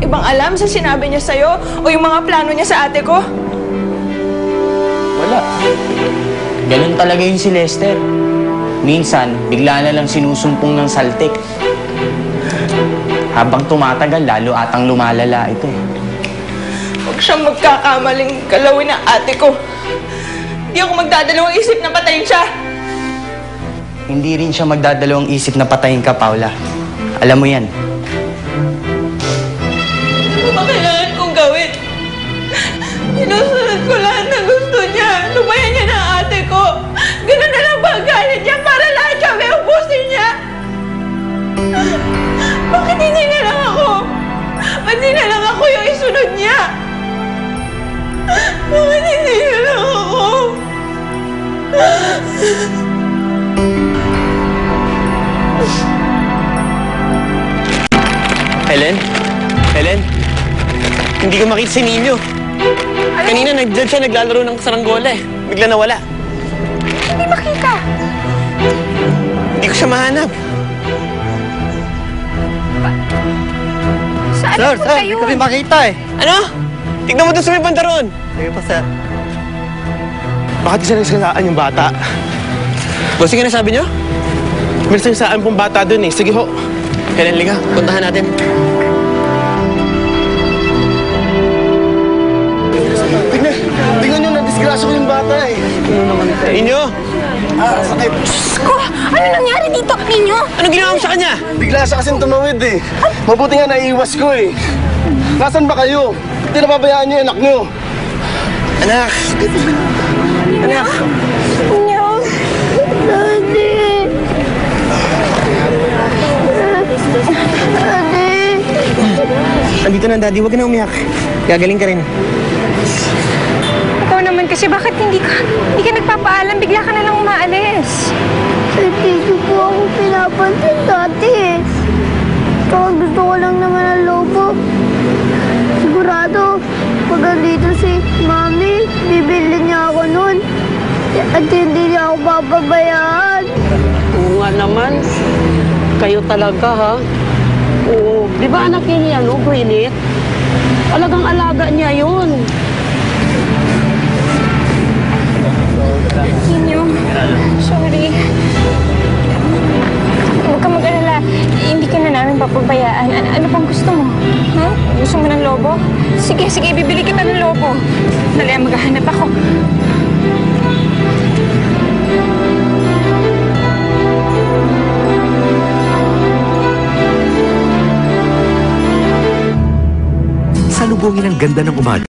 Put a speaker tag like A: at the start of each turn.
A: ibang alam sa sinabi niya sa'yo o yung mga plano niya sa ate ko?
B: Wala. Ganun talaga yun si Lester. Minsan, bigla na lang sinusumpong ng saltik. Habang tumatagal, lalo atang lumalala ito eh.
A: Huwag siyang magkakamaling galawin ng ate ko. Hindi ako magdadalawang isip na patayin siya.
B: Hindi rin siya magdadalawang isip na patayin ka, Paula. Alam mo yan.
A: Ano ba kailangan kong gawin? Sinusunod ko lahat na gusto niya. Lumayan niya ng ate ko. Ganun na lang ba ang galit niya para lahat kami ubusin niya? Bakit hindi na lang ako? Ba't hindi na lang ako yung isunod niya? Bakit hindi na lang ako?
C: Helen? Helen? Hindi ko makita si Nino. Kanina nagdyan siya naglalaro ng saranggola eh. Bigla nawala.
D: Hindi makita.
C: Hindi ko siya mahanap.
D: Saan
E: Sir,
D: punta
E: hindi
D: yun?
E: kami makita eh.
C: Ano? Tignan mo doon sa may bandaron.
E: Sige pa, sir.
F: Bakit isa nagsasaan yung bata?
C: Bossing, ano sabi niyo?
F: May nagsasaan pong bata dun eh. Sige ho.
C: Helen, liga. Puntahan natin.
F: Tingnan nyo, na-disgrasya ko yung bata eh.
C: Ninyo?
F: Sakit.
D: Ko, ano nangyari dito? Ninyo?
C: Anong ginawa mo sa kanya?
F: Bigla siya kasing tumawid eh. Mabuti nga naiiwas ko eh. Nasaan ba kayo? Hindi napabayaan niyo yung anak niyo.
C: Anak! Anak!
D: Ninyo? Daddy! Daddy!
C: Andito na, Daddy. Huwag ka na umiyak. Gagaling ka rin.
D: Ikaw naman kasi, bakit hindi ka nagpapaalam? Bigla ka na lang umaalis.
G: Hindi po ako pinapansin dati eh. Kaya gusto ko lang naman ang lobo. Sigurado, pag andito si Mami, bibili niya ako nun. At hindi niya ako papabayaan.
H: Oo nga naman. Kayo talaga, ha? Oo. Di ba anak niya yan, Gwyneth? Alagang alaga niya yun.
D: Ninyo, sorry. Huwag ka mag-alala. Hindi ka na namin papabayaan. Ano pang gusto mo? Ha? Gusto mo ng lobo? Sige, bibili kita ng lobo. Dali, maghahanap ako.
I: Salubungin ang ganda ng umaga.